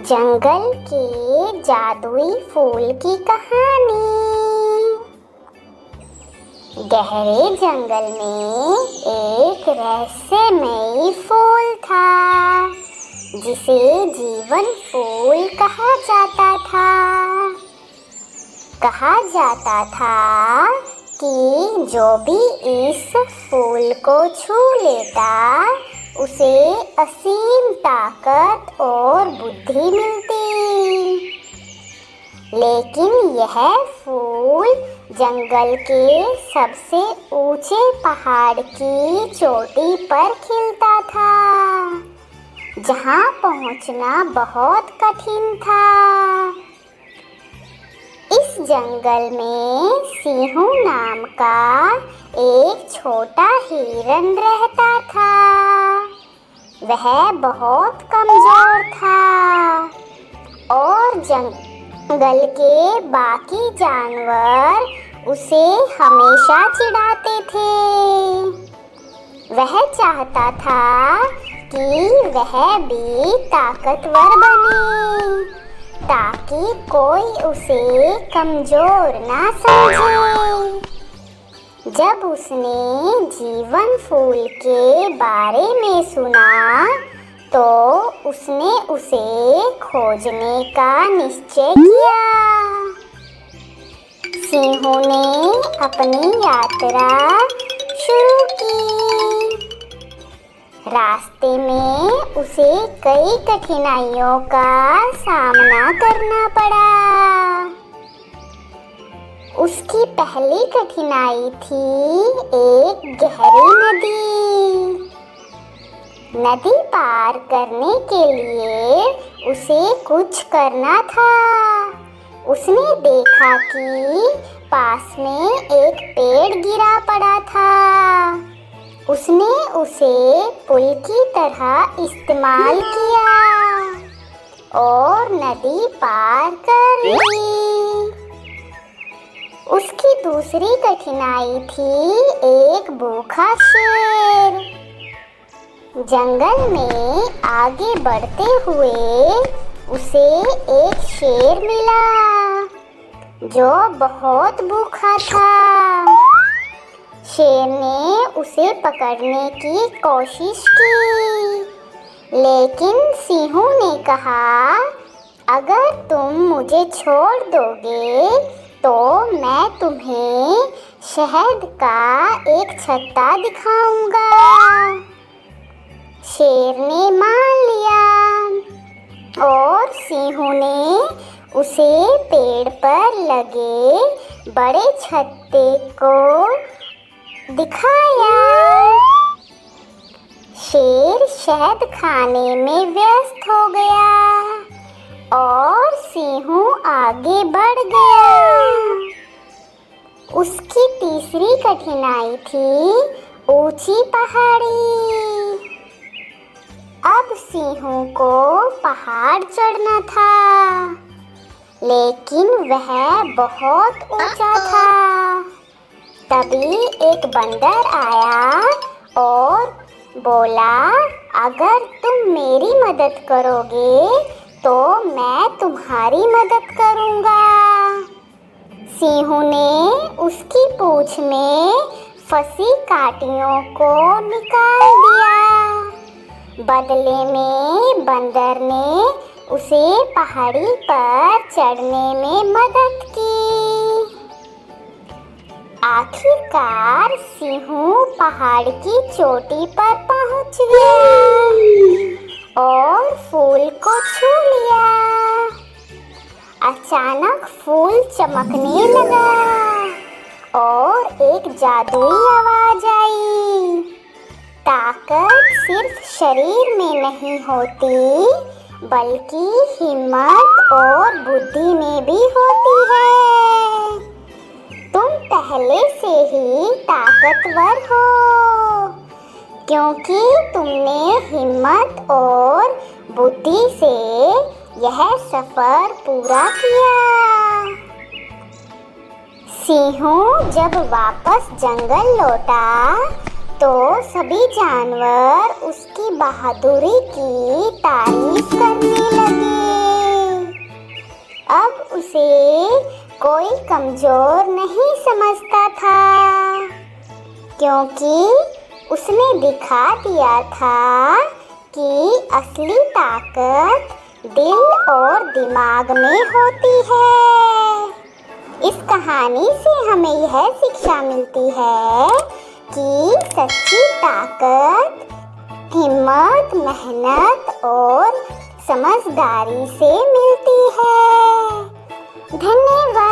जंगल के जादुई फूल की कहानी। गहरे जंगल में एक रहस्यमयी फूल था जिसे जीवन फूल कहा जाता था। कहा जाता था कि जो भी इस फूल को छू लेता उसे असीम ताकत और बुद्धि मिलती। लेकिन यह फूल जंगल के सबसे ऊंचे पहाड़ की चोटी पर खिलता था, जहां पहुंचना बहुत कठिन था। इस जंगल में सिंहू नाम का एक छोटा हिरन रहता था। वह बहुत कमजोर था और जंगल के बाकी जानवर उसे हमेशा चिढ़ाते थे। वह चाहता था कि वह भी ताकतवर बने ताकि कोई उसे कमजोर ना समझे। जब उसने जीवन फूल के बारे में सुना तो उसने उसे खोजने का निश्चय किया। सिंहू ने अपनी यात्रा शुरू की। रास्ते में उसे कई कठिनाइयों का सामना करना पड़ा। उसकी पहली कठिनाई थी एक गहरी नदी। नदी पार करने के लिए उसे कुछ करना था। उसने देखा कि पास में एक पेड़ गिरा पड़ा था। उसने उसे पुल की तरह इस्तेमाल किया और नदी पार कर ली। उसकी दूसरी कठिनाई थी एक भूखा शेर। जंगल में आगे बढ़ते हुए उसे एक शेर मिला जो बहुत भूखा था। शेर ने उसे पकड़ने की कोशिश की, लेकिन सिंहू ने कहा, अगर तुम मुझे छोड़ दोगे तो मैं तुम्हें शहद का एक छत्ता दिखाऊंगा। शेर ने मान लिया और सिंहू ने उसे पेड़ पर लगे बड़े छत्ते को दिखाया। शेर शहद खाने में व्यस्त हो गया और सिंहू आगे बढ़ गया। उसकी तीसरी कठिनाई थी ऊंची पहाड़ी। अब सिंहू को पहाड़ चढ़ना था, लेकिन वह बहुत ऊंचा था। तभी एक बंदर आया और बोला, अगर तुम मेरी मदद करोगे तो मैं तुम्हारी मदद करूंगा। सिंहू ने उसकी पूंछ में फंसी कांटियों को निकाल दिया। बदले में बंदर ने उसे पहाड़ी पर चढ़ने में मदद की। आखिरकार सिंहू पहाड़ की चोटी पर पहुंच गया और फूल को छू लिया। अचानक फूल चमकने लगा और एक जादुई आवाज आई, ताकत सिर्फ शरीर में नहीं होती बल्कि हिम्मत और बुद्धि में भी होती है। तुम पहले से ही ताकतवर हो क्योंकि तुमने हिम्मत और बुद्धि से यह सफर पूरा किया। सिंहू जब वापस जंगल लौटा तो सभी जानवर उसकी बहादुरी की तारीफ करने लगे। अब उसे कोई कमजोर नहीं समझता था, क्योंकि उसने दिखा दिया था कि असली ताकत दिल और दिमाग में होती है। इस कहानी से हमें यह शिक्षा मिलती है कि सच्ची ताकत हिम्मत, मेहनत और समझदारी से मिलती है। धन्यवाद।